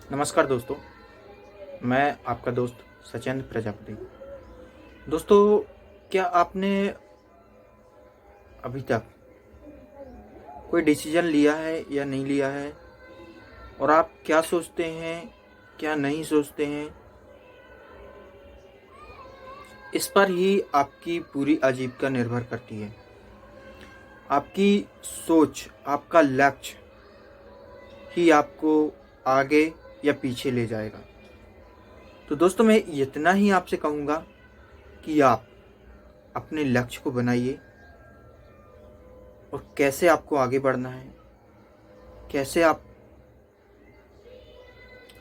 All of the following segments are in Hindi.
नमस्कार दोस्तों, मैं आपका दोस्त सचेंद्र प्रजापति। दोस्तों, क्या आपने अभी तक कोई डिसीजन लिया है या नहीं लिया है? और आप क्या सोचते हैं, क्या नहीं सोचते हैं, इस पर ही आपकी पूरी आजीविका निर्भर करती है। आपकी सोच, आपका लक्ष्य ही आपको आगे या पीछे ले जाएगा। तो दोस्तों, मैं इतना ही आपसे कहूँगा कि आप अपने लक्ष्य को बनाइए और कैसे आपको आगे बढ़ना है, कैसे आप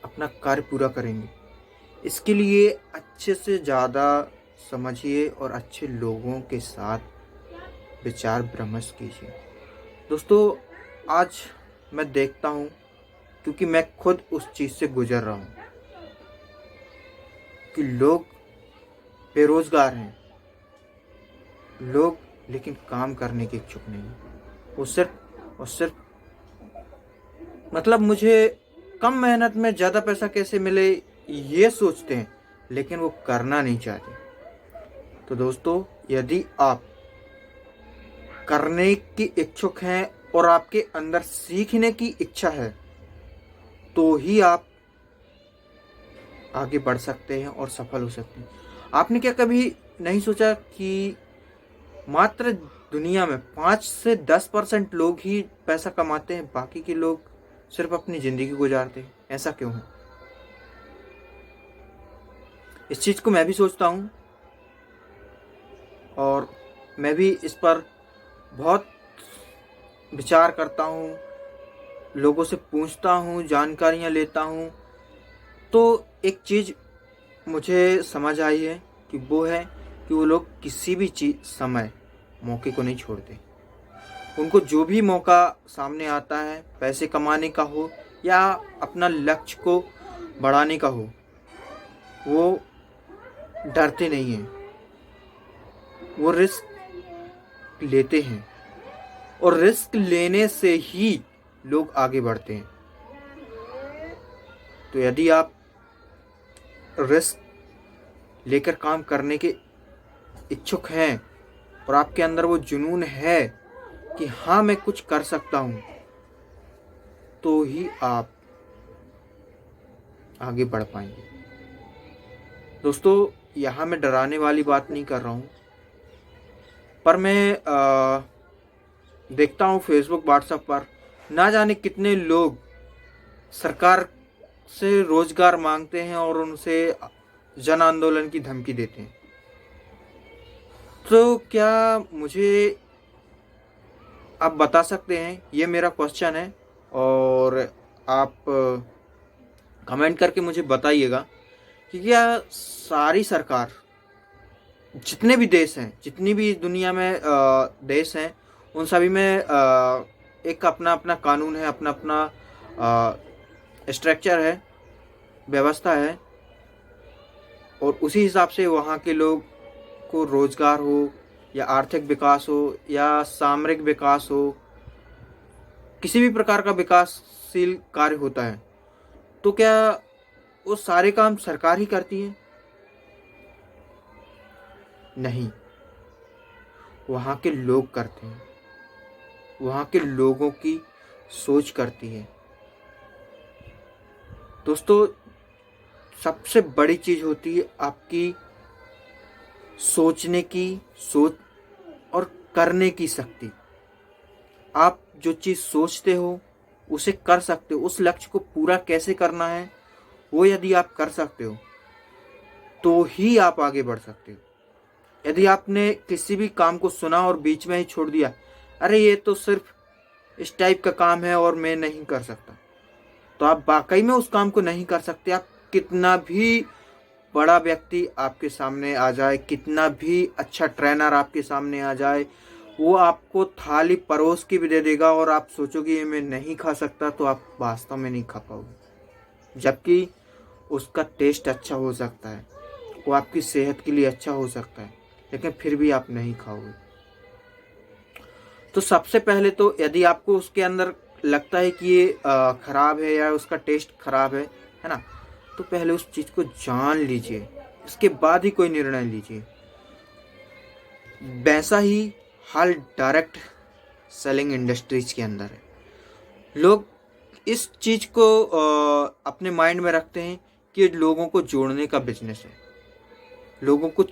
अपना कार्य पूरा करेंगे, इसके लिए अच्छे से ज़्यादा समझिए और अच्छे लोगों के साथ विचार विमर्श कीजिए। दोस्तों, आज मैं देखता हूँ, क्योंकि मैं खुद उस चीज़ से गुजर रहा हूँ कि लोग बेरोज़गार हैं, लोग लेकिन काम करने के इच्छुक नहीं हैं। वो सिर्फ मतलब मुझे कम मेहनत में ज़्यादा पैसा कैसे मिले, ये सोचते हैं, लेकिन वो करना नहीं चाहते। तो दोस्तों, यदि आप करने की इच्छुक हैं और आपके अंदर सीखने की इच्छा है, तो ही आप आगे बढ़ सकते हैं और सफल हो सकते हैं। आपने क्या कभी नहीं सोचा कि मात्र दुनिया में 5 से 10% लोग ही पैसा कमाते हैं, बाकी के लोग सिर्फ अपनी ज़िंदगी गुजारते हैं? ऐसा क्यों है? इस चीज़ को मैं भी सोचता हूँ और मैं भी इस पर बहुत विचार करता हूँ, लोगों से पूछता हूँ, जानकारियाँ लेता हूँ। तो एक चीज़ मुझे समझ आई है कि वो है कि वो लोग किसी भी समय मौके को नहीं छोड़ते। उनको जो भी मौका सामने आता है, पैसे कमाने का हो या अपना लक्ष्य को बढ़ाने का हो, वो डरते नहीं हैं, वो रिस्क लेते हैं और रिस्क लेने से ही लोग आगे बढ़ते हैं। तो यदि आप रिस्क लेकर काम करने के इच्छुक हैं और आपके अंदर वो जुनून है कि हाँ, मैं कुछ कर सकता हूँ, तो ही आप आगे बढ़ पाएंगे। दोस्तों, यहाँ मैं डराने वाली बात नहीं कर रहा हूँ, पर मैं देखता हूँ फेसबुक व्हाट्सएप पर ना जाने कितने लोग सरकार से रोजगार मांगते हैं और उनसे जन आंदोलन की धमकी देते हैं। तो क्या मुझे आप बता सकते हैं, ये मेरा क्वेश्चन है, और आप कमेंट करके मुझे बताइएगा कि क्या सारी सरकार, जितने भी देश हैं, जितनी भी दुनिया में देश हैं, उन सभी में एक अपना अपना कानून है, अपना अपना स्ट्रक्चर है, व्यवस्था है, और उसी हिसाब से वहाँ के लोग को रोजगार हो या आर्थिक विकास हो या सामरिक विकास हो, किसी भी प्रकार का विकासशील कार्य होता है, तो क्या वो सारे काम सरकार ही करती है? नहीं, वहाँ के लोग करते हैं, वहाँ के लोगों की सोच करती है। दोस्तों, सबसे बड़ी चीज होती है आपकी सोचने की सोच और करने की शक्ति। आप जो चीज सोचते हो उसे कर सकते हो, उस लक्ष्य को पूरा कैसे करना है वो यदि आप कर सकते हो, तो ही आप आगे बढ़ सकते हो। यदि आपने किसी भी काम को सुना और बीच में ही छोड़ दिया, अरे ये तो सिर्फ इस टाइप का काम है और मैं नहीं कर सकता, तो आप वाकई में उस काम को नहीं कर सकते। आप कितना भी बड़ा व्यक्ति आपके सामने आ जाए, कितना भी अच्छा ट्रेनर आपके सामने आ जाए, वो आपको थाली परोस के भी दे देगा और आप सोचोगे ये मैं नहीं खा सकता, तो आप वास्तव में नहीं खा पाओगे। जबकि उसका टेस्ट अच्छा हो सकता है, वो आपकी सेहत के लिए अच्छा हो सकता है, लेकिन फिर भी आप नहीं खाओगे। तो सबसे पहले तो यदि आपको उसके अंदर लगता है कि ये खराब है या उसका टेस्ट खराब है, है ना। तो पहले उस चीज़ को जान लीजिए, इसके बाद ही कोई निर्णय लीजिए। वैसा ही हाल डायरेक्ट सेलिंग इंडस्ट्रीज के अंदर है। लोग इस चीज़ को अपने माइंड में रखते हैं कि ये लोगों को जोड़ने का बिजनेस है, लोगों को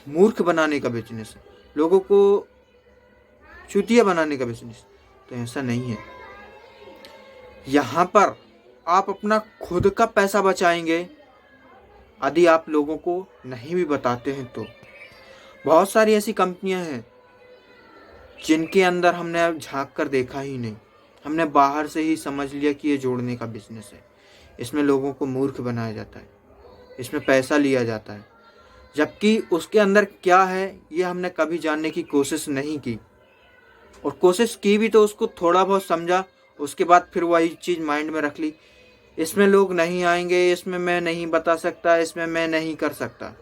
मूर्ख बनाने का बिजनेस है, लोगों को चूतिया बनाने का बिजनेस। तो ऐसा नहीं है। यहाँ पर आप अपना खुद का पैसा बचाएंगे यदि आप लोगों को नहीं भी बताते हैं तो। बहुत सारी ऐसी कंपनियां हैं जिनके अंदर हमने अब झांक कर देखा ही नहीं, हमने बाहर से ही समझ लिया कि ये जोड़ने का बिजनेस है, इसमें लोगों को मूर्ख बनाया जाता है, इसमें पैसा लिया जाता है, जबकि उसके अंदर क्या है ये हमने कभी जानने की कोशिश नहीं की। और कोशिश की भी तो उसको थोड़ा बहुत समझा, उसके बाद फिर वही चीज़ माइंड में रख ली, इसमें लोग नहीं आएंगे, इसमें मैं नहीं बता सकता, इसमें मैं नहीं कर सकता।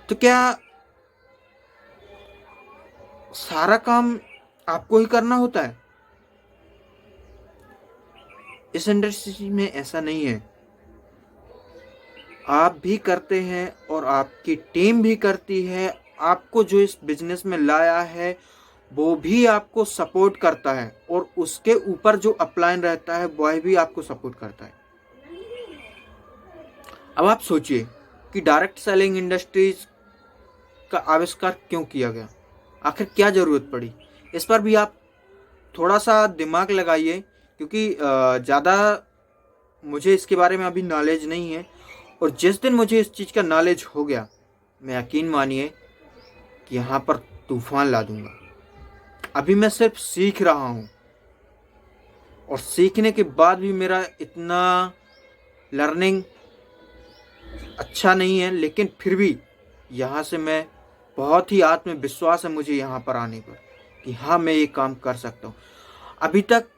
तो क्या सारा काम आपको ही करना होता है? इस इंडस्ट्री में ऐसा नहीं है। आप भी करते हैं और आपकी टीम भी करती है। आपको जो इस बिजनेस में लाया है वो भी आपको सपोर्ट करता है, और उसके ऊपर जो अपलाइन रहता है वह भी आपको सपोर्ट करता है। अब आप सोचिए कि डायरेक्ट सेलिंग इंडस्ट्रीज का आविष्कार क्यों किया गया, आखिर क्या ज़रूरत पड़ी? इस पर भी आप थोड़ा सा दिमाग लगाइए, क्योंकि ज़्यादा मुझे इसके बारे में अभी नॉलेज नहीं है। और जिस दिन मुझे इस चीज़ का नॉलेज हो गया, मैं यकीन मानिए कि यहाँ पर तूफान ला दूंगा। अभी मैं सिर्फ सीख रहा हूँ, और सीखने के बाद भी मेरा इतना लर्निंग अच्छा नहीं है, लेकिन फिर भी यहाँ से मैं बहुत ही आत्मविश्वास है मुझे यहाँ पर आने पर कि हाँ मैं ये काम कर सकता हूँ। अभी तक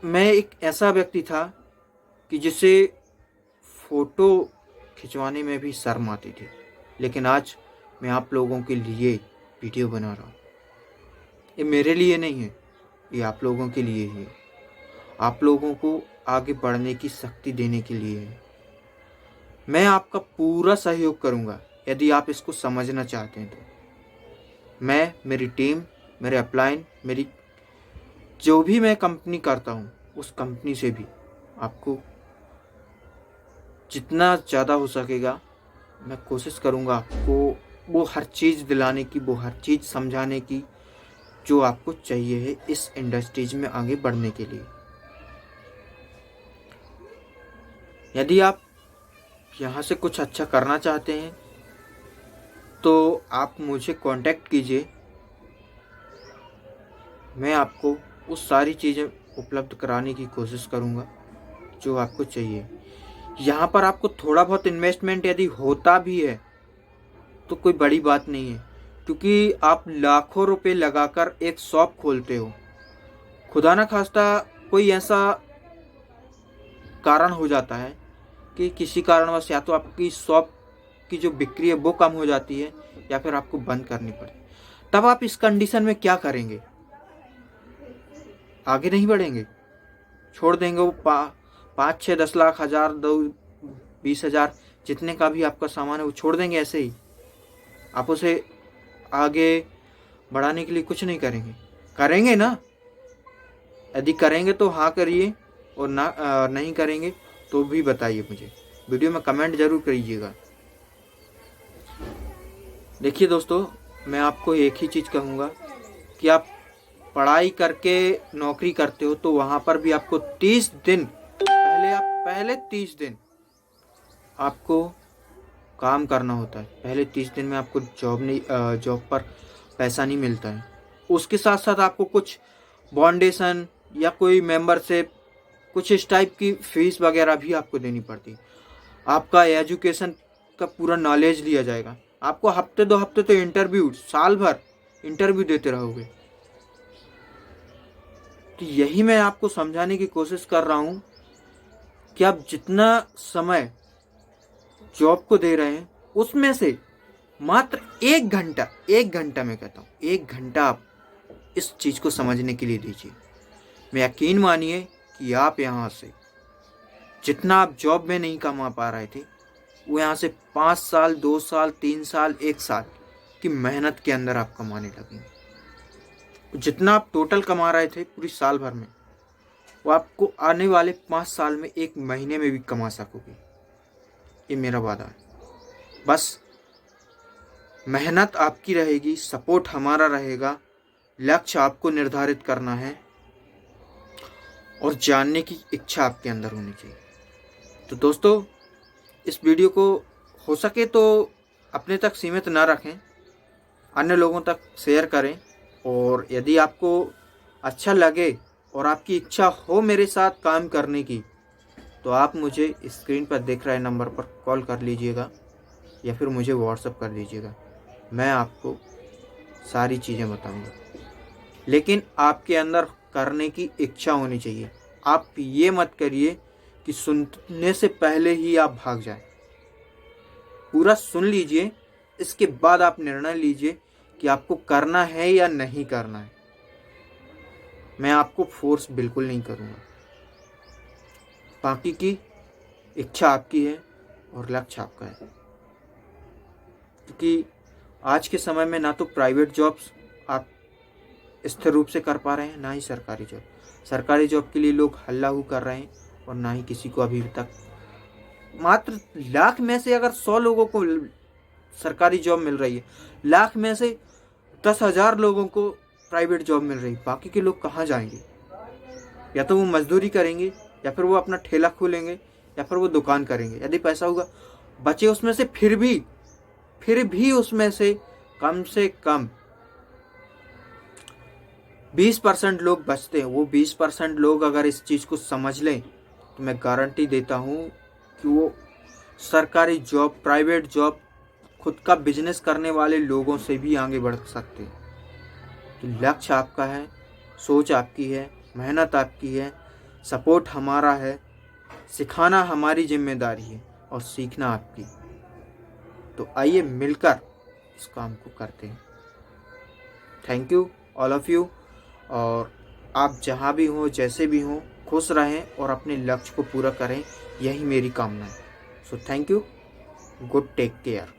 मैं एक ऐसा व्यक्ति था कि जिसे फ़ोटो खिंचवाने में भी शर्म आती थी, लेकिन आज मैं आप लोगों के लिए वीडियो बना रहा हूँ। ये मेरे लिए नहीं है, ये आप लोगों के लिए ही है, आप लोगों को आगे बढ़ने की शक्ति देने के लिए है। मैं आपका पूरा सहयोग करूँगा यदि आप इसको समझना चाहते हैं तो। मैं, मेरी टीम, मेरे अपलाइन, मेरी जो भी मैं कंपनी करता हूँ उस कंपनी से भी आपको जितना ज़्यादा हो सकेगा मैं कोशिश करूँगा आपको वो हर चीज़ दिलाने की, वो हर चीज़ समझाने की जो आपको चाहिए है इस इंडस्ट्रीज में आगे बढ़ने के लिए। यदि आप यहाँ से कुछ अच्छा करना चाहते हैं तो आप मुझे कांटेक्ट कीजिए, मैं आपको वो सारी चीज़ें उपलब्ध कराने की कोशिश करूँगा जो आपको चाहिए। यहाँ पर आपको थोड़ा बहुत इन्वेस्टमेंट यदि होता भी है तो कोई बड़ी बात नहीं है, क्योंकि आप लाखों रुपए लगाकर एक शॉप खोलते हो। खुदा ना खास्ता कोई ऐसा कारण हो जाता है कि किसी कारणवश या तो आपकी शॉप की जो बिक्री है वो कम हो जाती है या फिर आपको बंद करनी पड़े, तब आप इस कंडीशन में क्या करेंगे? आगे नहीं बढ़ेंगे, छोड़ देंगे वो 5, 6, 10 लाख, 1000, 20,000 जितने का भी आपका सामान है वो छोड़ देंगे ऐसे ही? आप उसे आगे बढ़ाने के लिए कुछ नहीं करेंगे? करेंगे ना? यदि करेंगे तो हाँ करिए, और ना नहीं करेंगे तो भी बताइए मुझे, वीडियो में कमेंट जरूर करिएगा। देखिए दोस्तों, मैं आपको एक ही चीज़ कहूँगा कि आप पढ़ाई करके नौकरी करते हो तो वहाँ पर भी आपको 30 दिन पहले 30 दिन आपको काम करना होता है। पहले 30 दिन में आपको जॉब पर पैसा नहीं मिलता है। उसके साथ साथ आपको कुछ बॉन्डेशन या कोई मेंबरशिप, कुछ इस टाइप की फीस वगैरह भी आपको देनी पड़ती है। आपका एजुकेशन का पूरा नॉलेज लिया जाएगा। आपको हफ्ते 2 हफ्ते तो इंटरव्यू, साल भर इंटरव्यू देते रहोगे। तो यही मैं आपको समझाने की कोशिश कर रहा हूँ कि आप जितना समय जॉब को दे रहे हैं उसमें से मात्र 1 घंटा मैं कहता हूँ 1 घंटा आप इस चीज़ को समझने के लिए दीजिए। मैं यकीन मानिए कि आप यहाँ से जितना आप जॉब में नहीं कमा पा रहे थे, वो यहाँ से 5 साल, 2 साल, 3 साल, 1 साल की मेहनत के अंदर आप कमाने लगेंगे। जितना आप टोटल कमा रहे थे पूरी साल भर में, वो आपको आने वाले 5 साल में 1 महीने में भी कमा सकोगे। ये मेरा वादा है। बस मेहनत आपकी रहेगी, सपोर्ट हमारा रहेगा, लक्ष्य आपको निर्धारित करना है और जानने की इच्छा आपके अंदर होनी चाहिए। तो दोस्तों, इस वीडियो को हो सके तो अपने तक सीमित ना रखें, अन्य लोगों तक शेयर करें। और यदि आपको अच्छा लगे और आपकी इच्छा हो मेरे साथ काम करने की, तो आप मुझे स्क्रीन पर दिख रहे नंबर पर कॉल कर लीजिएगा या फिर मुझे व्हाट्सएप कर दीजिएगा। मैं आपको सारी चीज़ें बताऊंगा, लेकिन आपके अंदर करने की इच्छा होनी चाहिए। आप ये मत करिए कि सुनने से पहले ही आप भाग जाएं। पूरा सुन लीजिए, इसके बाद आप निर्णय लीजिए कि आपको करना है या नहीं करना है। मैं आपको फोर्स बिल्कुल नहीं करूँगा। बाकी की इच्छा आपकी है और लक्ष्य आपका है, क्योंकि आज के समय में ना तो प्राइवेट जॉब्स आप स्थिर रूप से कर पा रहे हैं, ना ही सरकारी जॉब। सरकारी जॉब के लिए लोग हल्ला हु कर रहे हैं और ना ही किसी को अभी तक, मात्र लाख में से अगर 100 लोगों को सरकारी जॉब मिल रही है, लाख में से 10,000 लोगों को प्राइवेट जॉब मिल रही है। बाकी के लोग कहाँ जाएंगे? या तो वो मजदूरी करेंगे, या फिर वो अपना ठेला खोलेंगे, या फिर वो दुकान करेंगे। यदि पैसा होगा बचे उसमें से, फिर भी उसमें से कम 20% लोग बचते हैं। वो 20% लोग अगर इस चीज़ को समझ लें तो मैं गारंटी देता हूँ कि वो सरकारी जॉब, प्राइवेट जॉब, खुद का बिजनेस करने वाले लोगों से भी आगे बढ़ सकते हैं। तो लक्ष्य आपका है, सोच आपकी है, मेहनत आपकी है, सपोर्ट हमारा है, सिखाना हमारी जिम्मेदारी है और सीखना आपकी। तो आइए मिलकर इस काम को करते हैं। Thank you all of you. और आप जहाँ भी हो, जैसे भी हो, खुश रहें और अपने लक्ष्य को पूरा करें, यही मेरी कामना है। So thank you, good take care.